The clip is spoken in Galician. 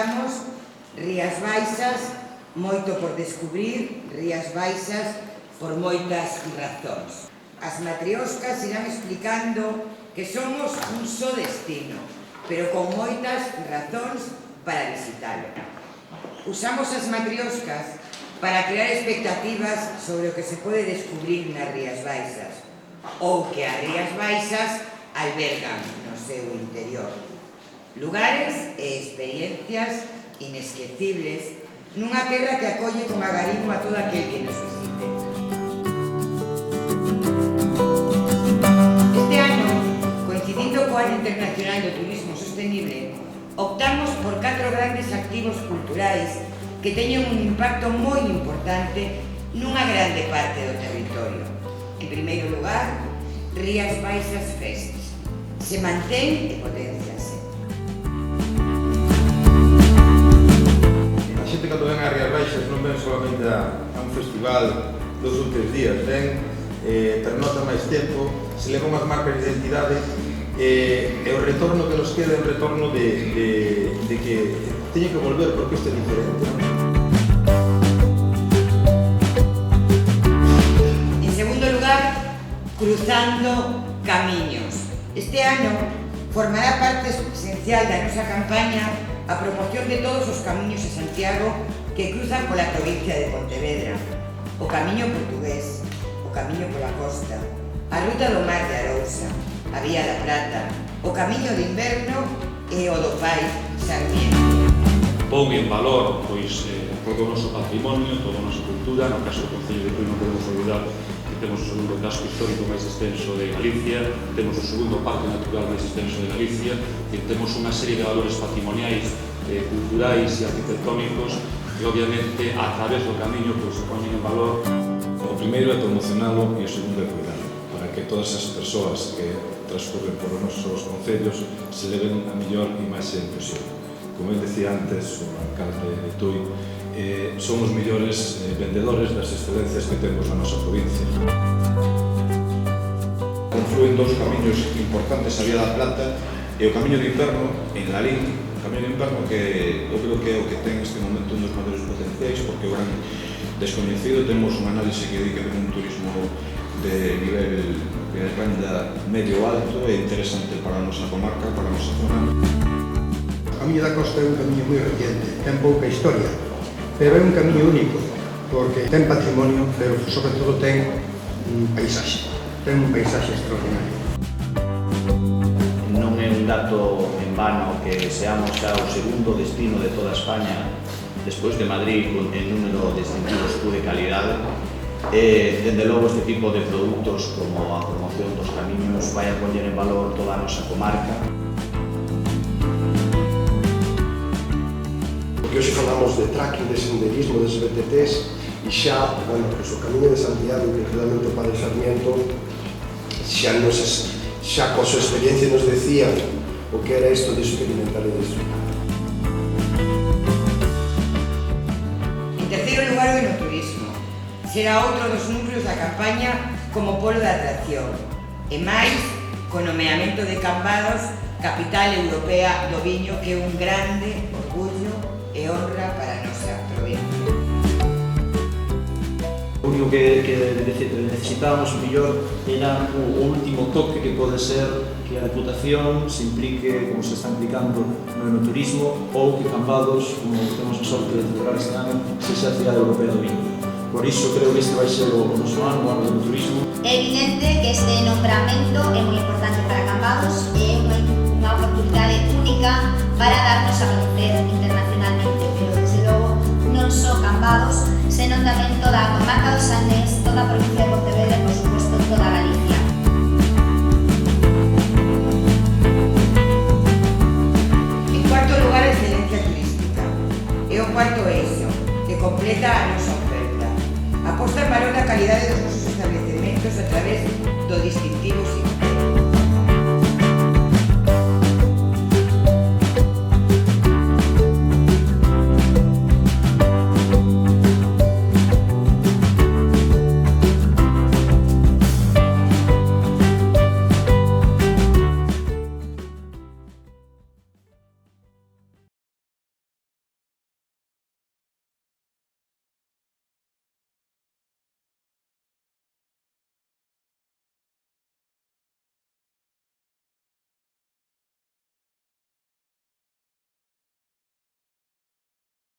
estamos, Rías Baixas, moito por descubrir, Rías Baixas por moitas razóns. As matrioscas irán explicando que somos un só destino, pero con moitas razóns para visitalo. Usamos as matrioscas para crear expectativas sobre o que se pode descubrir nas Rías Baixas ou que as Rías Baixas albergan no seu interior. Lugares e experiencias inesquecibles nunha terra que acolle con agarimo a todo aquel que nos visite. Este ano, coincidindo co Ano Internacional do Turismo Sostenible, optamos por 4 grandes activos culturais que teñen un impacto moi importante nunha grande parte do territorio. En primeiro lugar, Rías Baixas Fest. Se mantén e potenciase. A xente cando ven a Rías Baixas non ven solamente a un festival dos últimos días, ven, pernota máis tempo, se levan unhas marcas de identidade e o retorno que nos queda é un retorno de que teñen que volver porque isto é diferente. En segundo lugar, cruzando camiños. Este ano formará parte esencial da nosa campaña a promoción de todos os camiños a Santiago que cruzan pola provincia de Pontevedra, o camiño portugués, o camiño pola costa, a ruta do mar de Arousa, a Vía da Plata, o camiño de inverno e o do Pai Sarmiento. Pon en valor todo o noso patrimonio, toda a nosa cultura. No caso do Concello de Tui non podemos olvidar que temos o segundo casco histórico máis extenso de Galicia, temos o segundo parque natural máis extenso de Galicia, e temos unha serie de valores patrimoniais, culturais e arquitectónicos que obviamente a través do camiño se poñen en valor. O primeiro é promocionalo e o segundo é cuidalo, para que todas as persoas que transcurren por os nosos concellos se leven a mellor imaxe posible. Como eu decía antes, o alcalde de Tui, son os mellores vendedores das excelencias que temos na nosa provincia. Confluen dous camiños importantes, a Vía da Plata e o camiño de inverno en Lalín, o camiño de inverno que eu creo que é o que ten neste momento un dos maiores potenciais, porque o gran descoñecido, temos unha análise que di que ven un turismo de nivel de renda medio alto e interesante para a nosa comarca, para a nosa zona. O camiño da costa é un camiño moi reciente, ten pouca historia, pero é un camiño único, porque ten patrimonio, pero sobre todo ten un paisaxe extraordinario. Non é un dato en vano que seamos xa o segundo destino de toda España, despois de Madrid, en número de distintivos de calidade. Dende logo, este tipo de produtos como a promoción dos camiños vai a poñer en valor toda a nosa comarca. Porque hoxe falamos de trekking, de senderismo, de VTTs, e xa, bueno, pues o camiño de Santiago e concretamente o Padre Sarmiento xa coa súa experiencia nos decían o que era isto de experimentar e disfrutar. En terceiro lugar, o enoturismo. Será outro dos núcleos da campaña como polo de atracción. E máis, co nomeamento de Cambados, capital europea do viño, que é un grande orgullo e honra para a nosa provincia. O único que necesitábamos mellor era o último toque que pode ser que a Deputación se implique, como se está implicando no enoturismo, ou que Cambados, como temos a sorte de celebrar este ano, sexa a cidade europea do viño. Por iso creo que este vai ser o noso ano, o ano do enoturismo. É evidente que este nombramento é moi importante para Cambados e é unha oportunidade única para darnos a conocer internacionalmente, pero desde logo non só Cambados, senón tamén toda a comarca dos Andes, toda a provincia de Pontevedra e, por suposto, toda Galicia. En cuarto lugar, a excelencia turística. É o cuarto eixo que completa a nosa oferta. Aposta en valor da calidade dos nosos establecementos a través